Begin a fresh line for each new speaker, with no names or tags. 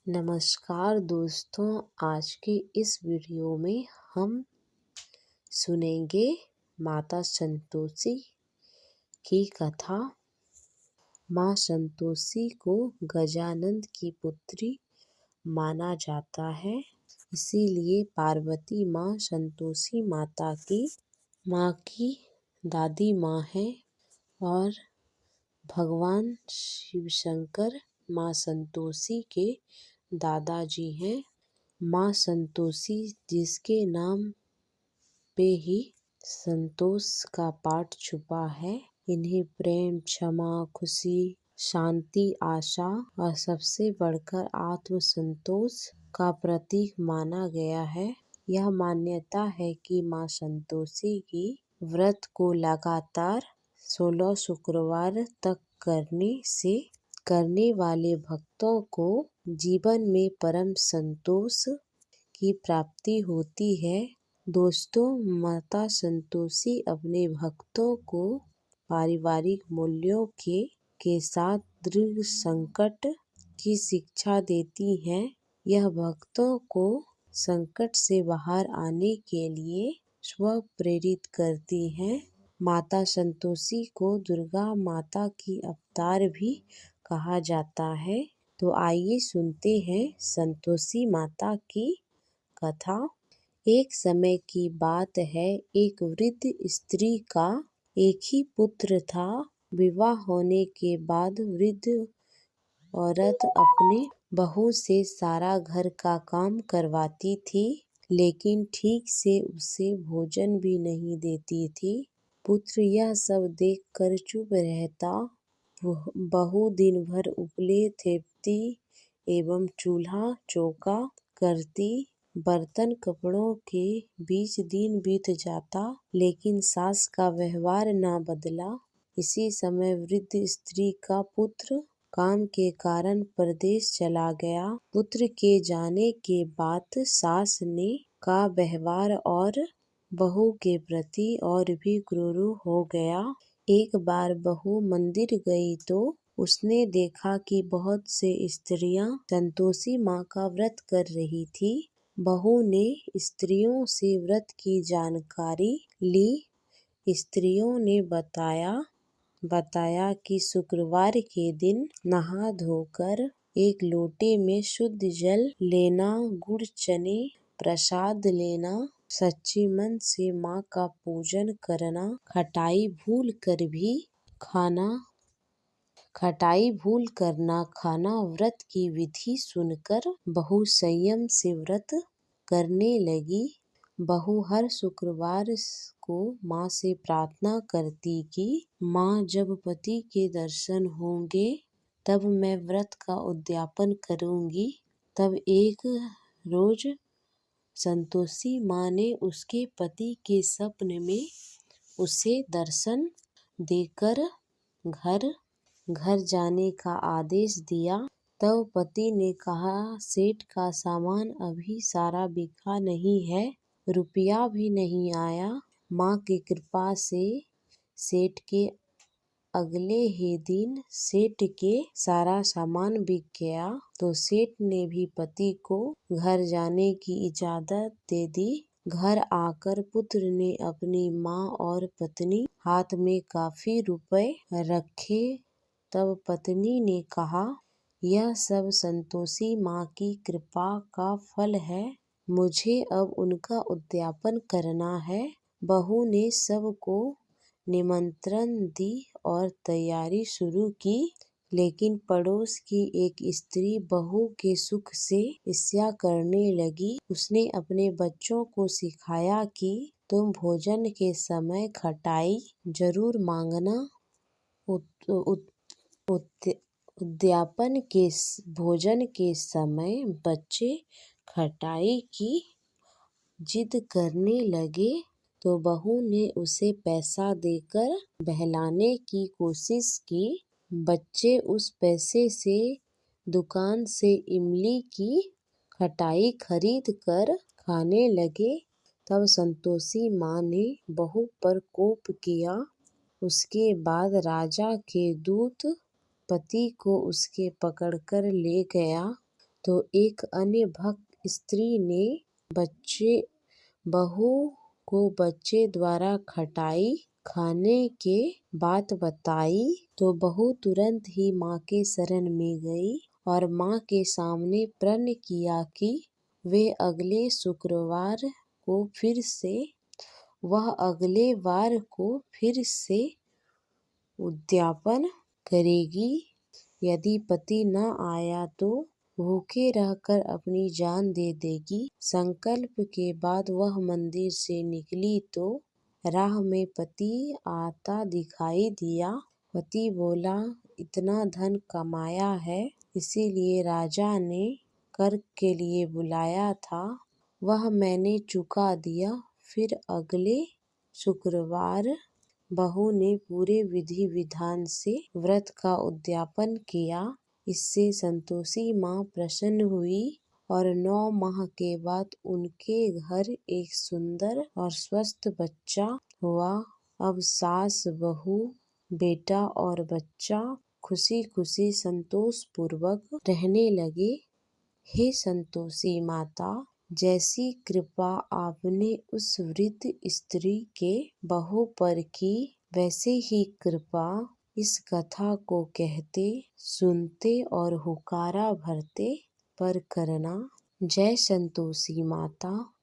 नमस्कार दोस्तों, आज के इस वीडियो में हम सुनेंगे माता संतोषी की कथा। माँ संतोषी को गजानन की पुत्री माना जाता है, इसीलिए पार्वती माँ संतोषी माँ की दादी माँ है और भगवान शिव शंकर माँ संतोषी के दादाजी हैं। माँ संतोषी जिसके नाम पे ही संतोष का पाठ छुपा है, इन्हें प्रेम, क्षमा, खुशी, शांति, आशा और सबसे बढ़कर आत्म संतोष का प्रतीक माना गया है। यह मान्यता है कि माँ संतोषी की व्रत को लगातार 16 शुक्रवार तक करने वाले भक्तों को जीवन में परम संतोष की प्राप्ति होती है। दोस्तों, माता संतोषी अपने भक्तों को पारिवारिक मूल्यों के साथ दृढ़ संकट की शिक्षा देती हैं। यह भक्तों को संकट से बाहर आने के लिए स्व प्रेरित करती हैं। माता संतोषी को दुर्गा माता की अवतार भी कहा जाता है। तो आइए सुनते हैं संतोषी माता की कथा। एक समय की बात है, एक वृद्ध स्त्री का एक ही पुत्र था। विवाह होने के बाद वृद्ध औरत अपने बहू से सारा घर का काम करवाती थी, लेकिन ठीक से उसे भोजन भी नहीं देती थी। पुत्र यह सब देखकर चुप रहता। बहू दिन भर उपले थेपती एवं चूल्हा चौका करती। बर्तन कपड़ों के बीच दिन बीत जाता, लेकिन सास का व्यवहार न बदला। इसी समय वृद्ध स्त्री का पुत्र काम के कारण परदेश चला गया। पुत्र के जाने के बाद सास का व्यवहार और बहू के प्रति और भी क्रूर हो गया। एक बार बहू मंदिर गई तो उसने देखा कि बहुत से स्त्रियां संतोषी माँ का व्रत कर रही थी। बहू ने स्त्रियों से व्रत की जानकारी ली। स्त्रियों ने बताया कि शुक्रवार के दिन नहा धोकर एक लोटे में शुद्ध जल लेना, गुड़ चने प्रसाद लेना, सच्चे मन से माँ का पूजन करना, खटाई भूल कर ना खाना। व्रत की विधि सुनकर बहू संयम से व्रत करने लगी। बहू हर शुक्रवार को माँ से प्रार्थना करती कि माँ, जब पति के दर्शन होंगे तब मैं व्रत का उद्यापन करूँगी। तब एक रोज संतोषी माँ ने उसके पति के स्वप्न में उसे दर्शन देकर घर जाने का आदेश दिया। तब पति ने कहा, सेठ का सामान अभी सारा बिका नहीं है, रुपया भी नहीं आया। माँ की कृपा से सेठ के अगले ही दिन सेठ के सारा सामान बिक गया। तो सेठ ने भी पति को घर जाने की इजाजत दे दी। घर आकर पुत्र ने अपनी माँ और पत्नी हाथ में काफी रुपए रखे। तब पत्नी ने कहा, यह सब संतोषी माँ की कृपा का फल है, मुझे अब उनका उद्यापन करना है। बहू ने सबको निमंत्रण दी और तैयारी शुरू की, लेकिन पड़ोस की एक स्त्री बहू के सुख से ईर्ष्या करने लगी। उसने अपने बच्चों को सिखाया कि तुम भोजन के समय खटाई जरूर मांगना। भोजन के समय बच्चे खटाई की जिद करने लगे तो बहू ने उसे पैसा देकर बहलाने की कोशिश की। बच्चे उस पैसे से दुकान से इमली की खटाई खरीद कर खाने लगे। तब संतोषी माँ ने बहू पर कोप किया। उसके बाद राजा के दूत पति को उसके पकड़कर ले गया। तो एक अन्य भक्त स्त्री ने बहू को बच्चे द्वारा खटाई खाने के बात बताई तो बहू तुरंत ही माँ के शरण में गई और माँ के सामने प्रण किया कि वे अगले वार को फिर से उद्यापन करेगी। यदि पति न आया तो भूखे रहकर अपनी जान दे देगी। संकल्प के बाद वह मंदिर से निकली तो राह में पति आता दिखाई दिया। पति बोला, इतना धन कमाया है, इसीलिए राजा ने कर के लिए बुलाया था, वह मैंने चुका दिया। फिर अगले शुक्रवार बहू ने पूरे विधि विधान से व्रत का उद्यापन किया। इससे संतोषी माँ प्रसन्न हुई और 9 माह के बाद उनके घर एक सुंदर और स्वस्थ बच्चा हुआ। अब सास, बहू, बेटा और बच्चा खुशी खुशी संतोष पूर्वक रहने लगे। हे संतोषी माता, जैसी कृपा आपने उस वृद्ध स्त्री के बहू पर की, वैसे ही कृपा इस कथा को कहते, सुनते और हुक्कारा भरते पर करना। जय संतोषी माता।